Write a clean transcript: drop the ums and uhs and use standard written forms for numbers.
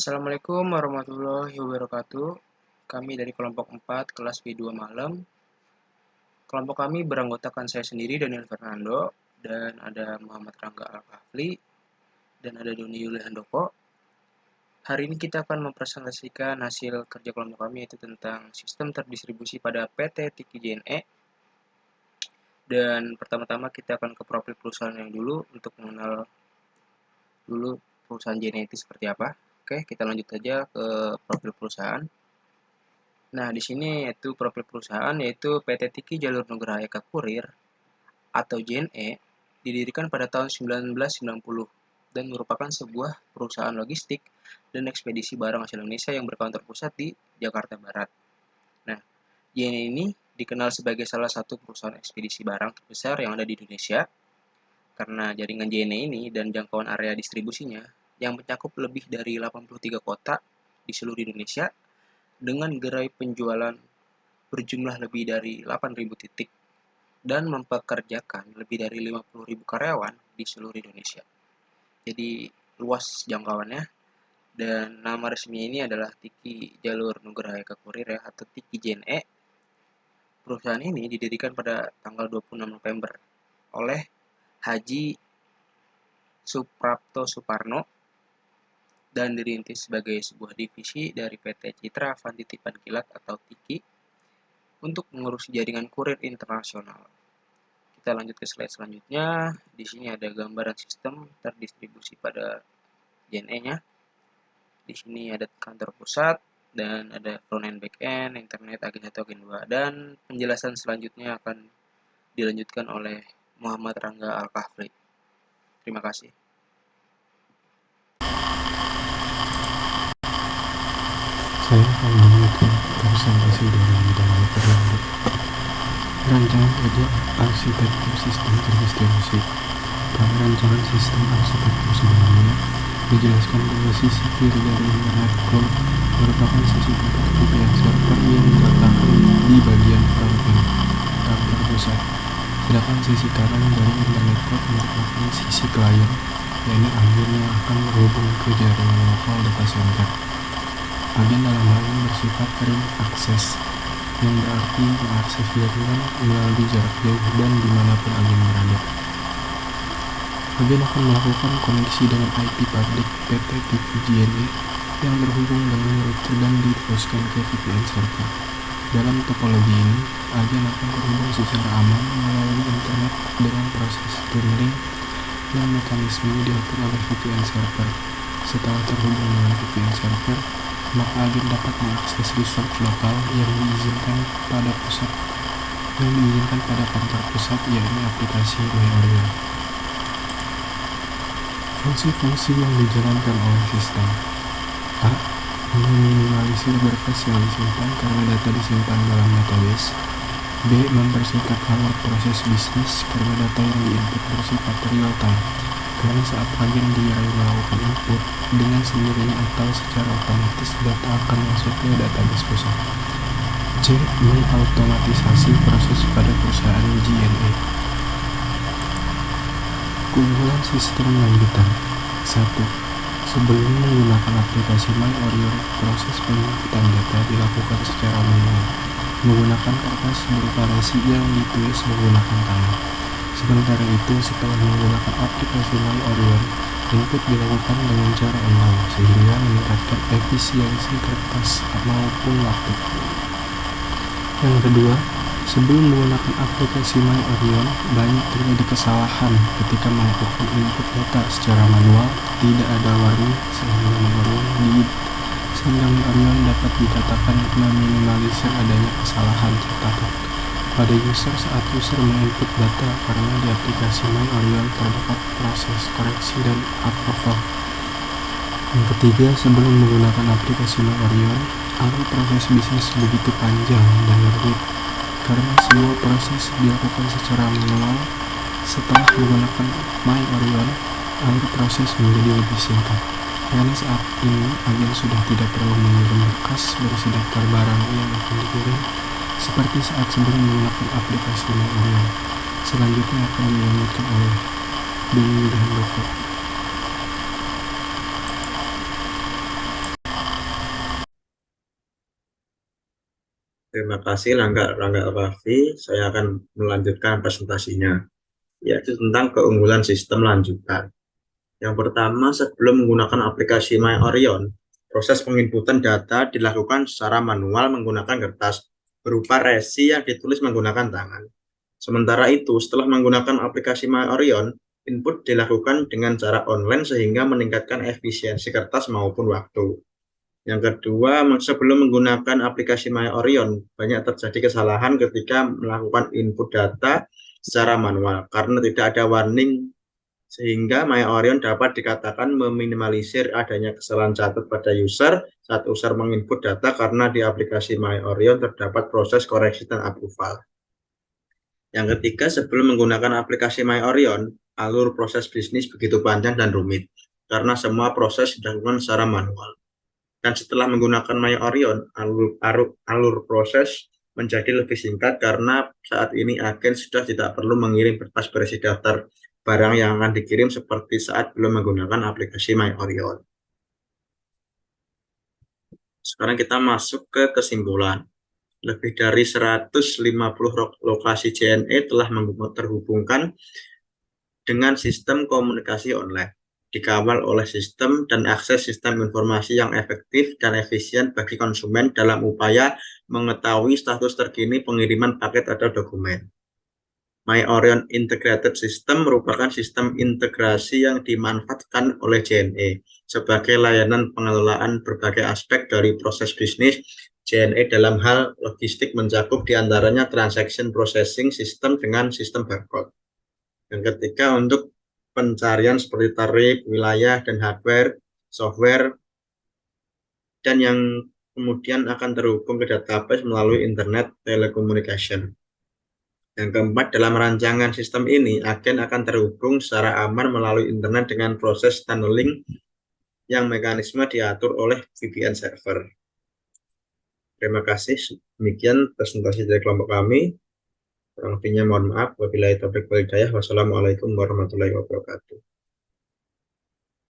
Assalamualaikum warahmatullahi wabarakatuh. Kami dari kelompok 4 kelas B2 Malam. Kelompok kami beranggotakan saya sendiri, Daniel Fernando, dan ada Muhammad Rangga Al-Kahfli, dan ada Doni Yulihandoko. Hari ini kita akan mempresentasikan hasil kerja kelompok kami, yaitu tentang sistem terdistribusi pada PT Tiki JNE. Dan pertama-tama kita akan ke profil perusahaan yang dulu untuk mengenal dulu perusahaan JNE itu seperti apa. Oke, kita lanjut saja ke profil perusahaan. Nah, di sini yaitu profil perusahaan yaitu PT Tiki Jalur Nugraha Eka Kurir atau JNE didirikan pada tahun 1990 dan merupakan sebuah perusahaan logistik dan ekspedisi barang asal Indonesia yang berkantor pusat di Jakarta Barat. Nah, JNE ini dikenal sebagai salah satu perusahaan ekspedisi barang terbesar yang ada di Indonesia karena jaringan JNE ini dan jangkauan area distribusinya yang mencakup lebih dari 83 kota di seluruh Indonesia dengan gerai penjualan berjumlah lebih dari 8.000 titik dan mempekerjakan lebih dari 50.000 karyawan di seluruh Indonesia. Jadi luas jangkauannya, dan nama resmi ini adalah Tiki Jalur Nugraha Eka Kurir ya, atau Tiki JNE. Perusahaan ini didirikan pada tanggal 26 November oleh Haji Suprapto Suparno dan dirintis sebagai sebuah divisi dari PT Citra Avanti Titipan Kilat atau Tiki untuk mengurus jaringan kurir internasional. Kita lanjut ke slide selanjutnya. Di sini ada gambaran sistem terdistribusi pada JNE-nya. Di sini ada kantor pusat dan ada front end, back end, internet, agen 1, agen 2, dan penjelasan selanjutnya akan dilanjutkan oleh Muhammad Rangga Al-Kahfli. Terima kasih. Saya akan melanjutkan presentasi dari bidang metodologi. Rancangan kerja arsitektur sistem terdistribusi. Pada rancangan sistem arsitektur sebelumnya, dijelaskan bahwa sisi kiri dari internet core merupakan sisi tempat VPN server yang diletakkan di bagian front-end kantor pusat. Sedangkan sisi kanan dari internet core merupakan sisi klien, yakni agen yang akan berhubung ke jaringan lokal data center. Agen dalam hal ini bersifat remote access, yang berarti mengakses jaringan melalui jarak jauh dan dimanapun agen berada. Agen akan melakukan koneksi dengan IP public PT Tiki JNE yang terhubung dengan router dan diteruskan ke VPN server. Dalam topologi ini, agen akan terhubung secara aman melalui internet dengan proses tunneling yang mekanismenya diatur oleh VPN server. Setelah terhubung dengan VPN server, maka agen dapat mengakses resource lokal yang diizinkan pada kantor pusat, yakni aplikasi MyOrion. Fungsi-fungsi yang dijalankan oleh sistem: A. Meminimalisir berkas yang disimpan karena data disimpan dalam database. B. Mempersingkat alur proses bisnis karena data yang diinput bersifat real time, karena saat agen dirai melakukan input, dengan sendirinya atau secara otomatis data akan masuk ke database pusat. C. Mengautomatisasi proses pada perusahaan JNE. Keunggulan sistem lanjutan. 1. Sebelum menggunakan aplikasi MyOrion, proses penginputan data dilakukan secara manual menggunakan kertas berupa resi yang ditulis menggunakan tangan. Sementara itu, setelah menggunakan aplikasi MyOrion, input dilakukan dengan cara online, sehingga meningkatkan efisiensi kertas maupun waktu. Yang kedua, sebelum menggunakan aplikasi MyOrion, banyak terjadi kesalahan ketika melakukan input data secara manual, tidak ada warning, sehingga MyOrion dapat dikatakan meminimalisir adanya kesalahan catatan pada user saat user menginput data, karena di aplikasi MyOrion terdapat proses koreksi dan approval. Yang ketiga, sebelum menggunakan aplikasi MyOrion, alur proses bisnis begitu panjang dan rumit. Karena semua proses dilakukan secara manual, setelah menggunakan MyOrion, alur proses menjadi lebih singkat. Karena saat ini agen sudah tidak perlu mengirim berkas berisi daftar barang yang akan dikirim, seperti saat sebelum menggunakan aplikasi MyOrion. Selanjutnya akan dilanjutkan oleh Doni Yulihandoko. Terima kasih Rangga Raffi. Saya akan melanjutkan presentasinya, yaitu tentang keunggulan sistem lanjutan. Yang pertama, sebelum menggunakan aplikasi My Orion, proses penginputan data dilakukan secara manual menggunakan kertas berupa resi yang ditulis menggunakan tangan. Sementara itu, setelah menggunakan aplikasi My Orion, input dilakukan dengan cara online sehingga meningkatkan efisiensi kertas maupun waktu. Yang kedua, sebelum menggunakan aplikasi My Orion, banyak terjadi kesalahan ketika melakukan input data secara manual karena tidak ada warning, sehingga My Orion dapat dikatakan meminimalisir adanya kesalahan catat pada user saat user menginput data karena di aplikasi My Orion terdapat proses koreksi dan approval. Yang ketiga, sebelum menggunakan aplikasi My Orion, alur proses bisnis begitu panjang dan rumit karena semua proses dilakukan secara manual. Dan setelah menggunakan My Orion, alur proses menjadi lebih singkat karena saat ini agen sudah tidak perlu mengirim kertas berisi daftar barang yang akan dikirim seperti saat belum menggunakan aplikasi My Orion. Sekarang kita masuk ke kesimpulan. Lebih dari 150 lokasi JNE telah terhubungkan dengan sistem komunikasi online, dikawal oleh sistem dan akses sistem informasi yang efektif dan efisien bagi konsumen dalam upaya mengetahui status terkini pengiriman paket atau dokumen. My Orion Integrated System merupakan sistem integrasi yang dimanfaatkan oleh JNE sebagai layanan pengelolaan berbagai aspek dari proses bisnis. JNE dalam hal logistik mencakup diantaranya transaction processing system dengan sistem barcode. Yang ketiga, untuk pencarian seperti tarif, wilayah, dan hardware, software, dan yang kemudian akan terhubung ke database melalui internet telecommunication. Yang keempat, dalam rancangan sistem ini, agen akan terhubung secara aman melalui internet dengan proses tunneling yang mekanisme diatur oleh VPN server. Terima kasih. Demikian presentasi dari kelompok kami. Kurang lebihnya mohon maaf. Wabillahi taufiq wal hidayah. Wassalamualaikum warahmatullahi wabarakatuh.